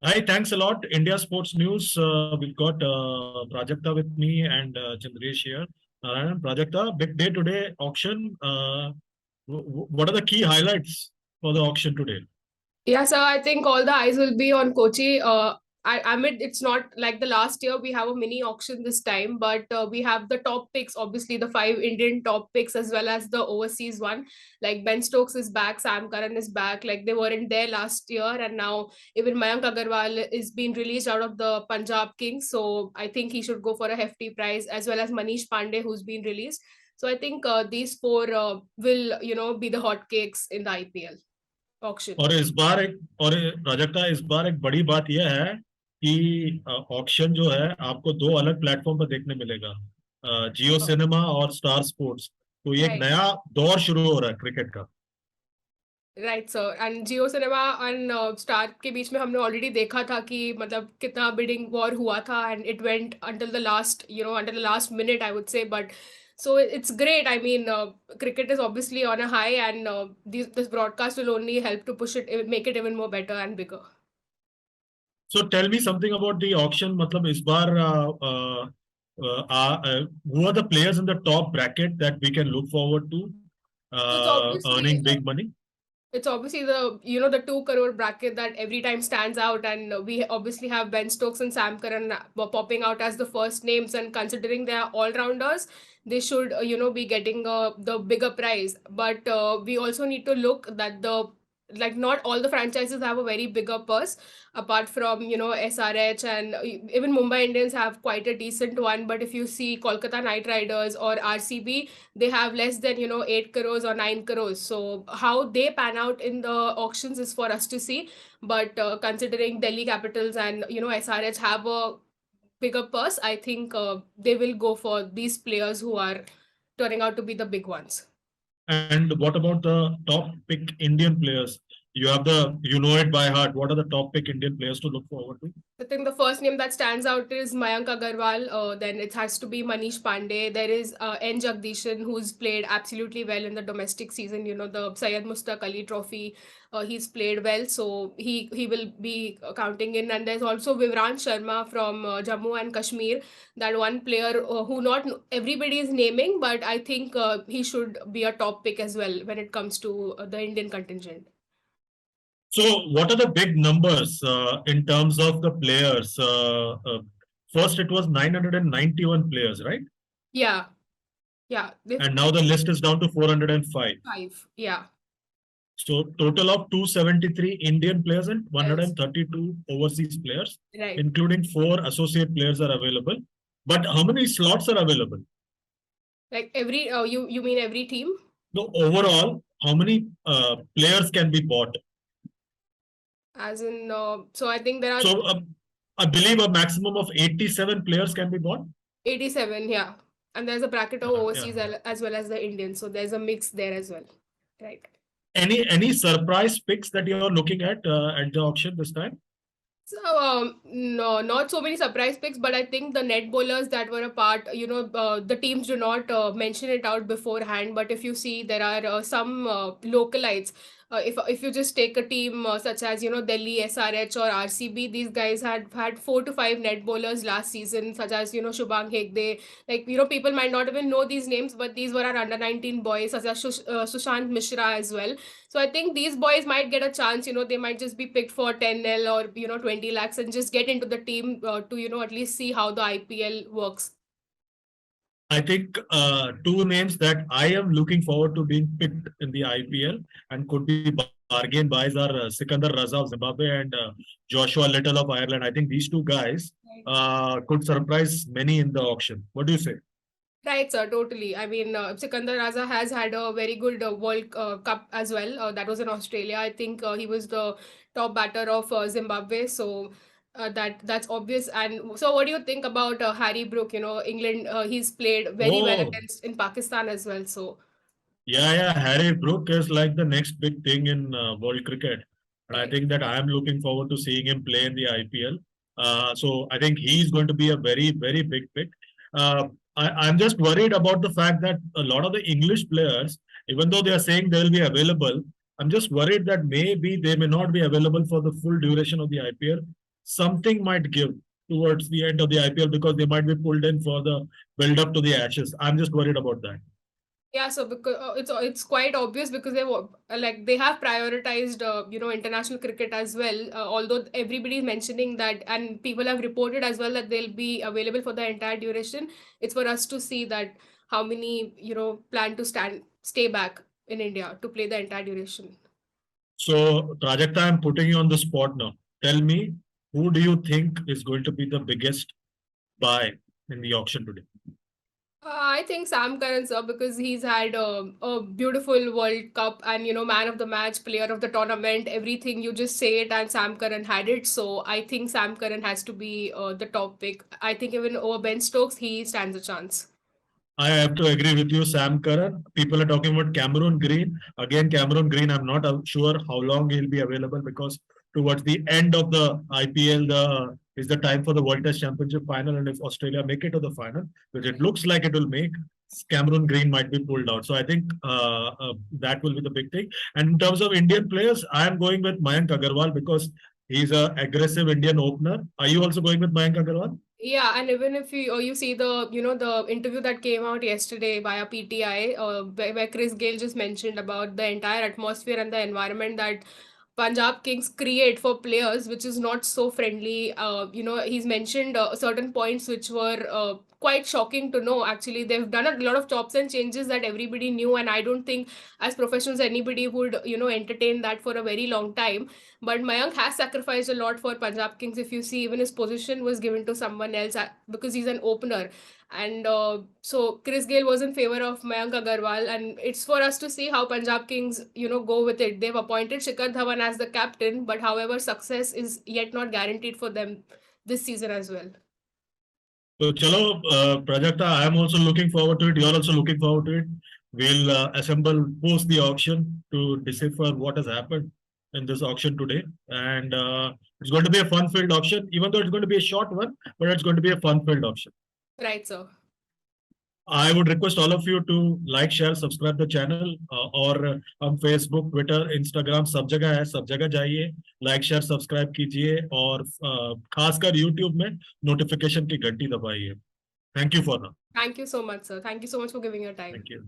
Hi, thanks a lot. India Sports News. We've got Prajakta with me and Chandresh here. Prajakta, big day today, auction. What are the key highlights for the auction today? Yeah, so I think all the eyes will be on Kochi. I mean, it's not like the last year. We have a mini auction this time, but we have the top picks, obviously the five Indian top picks as well as the overseas one. Like Ben Stokes is back, Sam Curran is back. Like they weren't there last year, and now even Mayank Agarwal is being released out of the Punjab Kings. So I think he should go for a hefty prize, as well as Manish Pandey, who's been released. So I think these four will, be the hotcakes in the IPL auction. और इस बार एक और प्राजक्ता इस बार एक बड़ी बात यह है कि ऑक्शन जो है आपको दो अलग प्लेटफॉर्म पर देखने मिलेगा, जियो सिनेमा और स्टार स्पोर्ट्स। तो ये एक राइट नया दौर शुरू हो रहा है क्रिकेट का। Right sir and Jio cinema and star के बीच में हमने ऑलरेडी देखा था कि मतलब कितना बिडिंग वॉर हुआ था and it went until the last until the last minute I would say but so it's great. I mean, cricket is obviously on a high, and this broadcast will only help to push it, make it even more better and bigger. So tell me something about the auction. मतलब इस बार who are the players in the top bracket that we can look forward to So it's obviously earning big money? it's obviously the 2 crore bracket that every time stands out, and we obviously have Ben Stokes and Sam Curran popping out as the first names, and considering they are all rounders, they should be getting the bigger prize. But we also need to look that the like not all the franchises have a very bigger purse, apart from SRH, and even Mumbai Indians have quite a decent one. But if you see Kolkata Knight Riders or RCB, they have less than 8 crores or 9 crores. So how they pan out in the auctions is for us to see. But considering Delhi Capitals and SRH have a bigger purse, I think they will go for these players who are turning out to be the big ones. And what about the top pick Indian players? You know it by heart. What are the top pick Indian players to look forward to? I think the first name that stands out is Mayank Agarwal. Then it has to be Manish Pandey. There is N. Jagdishan, who's played absolutely well in the domestic season. The Syed Mustaq Ali Trophy. He's played well, so he will be counting in. And there's also Vivrant Sharma from Jammu and Kashmir. That one player who not everybody is naming, but I think he should be a top pick as well when it comes to the Indian contingent. So what are the big numbers in terms of the players? First, it was 991 players, right? Yeah, yeah. And now the list is down to 405. Five. Yeah. So total of 273 Indian players and Yes. 132 overseas players, Right. including 4 associate players are available. But how many slots are available? Like every you mean every team? So overall, how many players can be bought? As in, so I think there are So I believe a maximum of 87 players can be bought. 87, yeah. And there's a bracket of overseas Yeah. as well as the Indian. So there's a mix there as well. Right. Any surprise picks that you're looking at the auction this time? So, no, not so many surprise picks, but I think the net bowlers that were a part, the teams do not mention it out beforehand. But if you see, there are some localites. If you just take a team such as Delhi, SRH or RCB, these guys had 4 to 5 net bowlers last season, such as Shubhang Hegde. Like people might not even know these names, but these were our under 19 boys, such as Sushant Mishra as well. So I think these boys might get a chance. They might just be picked for 10 or 20 lakhs and just get into the team to at least see how the IPL works. I think two names that I am looking forward to being picked in the IPL and could be bargain buys are Sikandar Raza of Zimbabwe and Joshua Little of Ireland. I think these two guys could surprise many in the auction. What do you say? Right, sir, totally. I mean, Sikandar Raza has had a very good World Cup as well. That was in Australia. I think he was the top batter of Zimbabwe. So that's obvious. And so, what do you think about Harry Brook? England. He's played very well Oh, against in Pakistan as well. So yeah. Harry Brook is like the next big thing in world cricket. And I right. think that I am looking forward to seeing him play in the IPL. So I think he's going to be a very, very big pick. I'm just worried about the fact that a lot of the English players, even though they are saying they will be available, I'm just worried that maybe they may not be available for the full duration of the IPL. something might give towards the end of the IPL because they might be pulled in for the build up to the Ashes. I'm just worried about that. Yeah, so because it's quite obvious because like they have prioritized international cricket as well. Although everybody is mentioning that, and people have reported as well that they'll be available for the entire duration. It's for us to see that how many plan to stay back in India to play the entire duration. So, Prajakta, I'm putting you on the spot now. Tell me, who do you think is going to be the biggest buy in the auction today? I think Sam Curran, sir, because he's had a beautiful World Cup and man of the match, player of the tournament, everything. You just say it, and Sam Curran had it. So I think Sam Curran has to be the top pick. I think even over Ben Stokes, he stands a chance. I have to agree with you, Sam Curran. People are talking about Cameron Green. Again, Cameron Green, I'm not sure how long he'll be available because towards the end of the IPL, is the time for the World Test Championship final. And if Australia make it to the final, which it looks like it will make, Cameron Green might be pulled out. So I think that will be the big thing. And in terms of Indian players, I am going with Mayank Agarwal because he's an aggressive Indian opener. Are you also going with Mayank Agarwal? Yeah, and even if you see the the interview that came out yesterday via PTI, where Chris Gale just mentioned about the entire atmosphere and the environment that Punjab Kings create for players, which is not so friendly. He's mentioned certain points which were quite shocking to know. Actually, they've done a lot of chops and changes that everybody knew, and I don't think as professionals anybody would entertain that for a very long time. But Mayank has sacrificed a lot for Punjab Kings. If you see, even his position was given to someone else because he's an opener. And so Chris Gale was in favor of Mayank Agarwal, and it's for us to see how Punjab Kings, go with it. They've appointed Shikhar Dhawan as the captain, but however, success is yet not guaranteed for them this season as well. So, chalo, Prajakta, I am also looking forward to it. You're also looking forward to it. We'll assemble post the auction to decipher what has happened in this auction today. And it's going to be a fun-filled auction, even though it's going to be a short one, but it's going to be a fun-filled auction. Right, sir. I would request all of you to like, share, subscribe the channel और हम Facebook, Twitter, Instagram सब जगह है सब जगह जाइए like, share, subscribe कीजिए और खासकर YouTube में notification की घंटी दबाइए. Thank you for now. Thank you so much, sir. Thank you so much for giving your time. Thank you.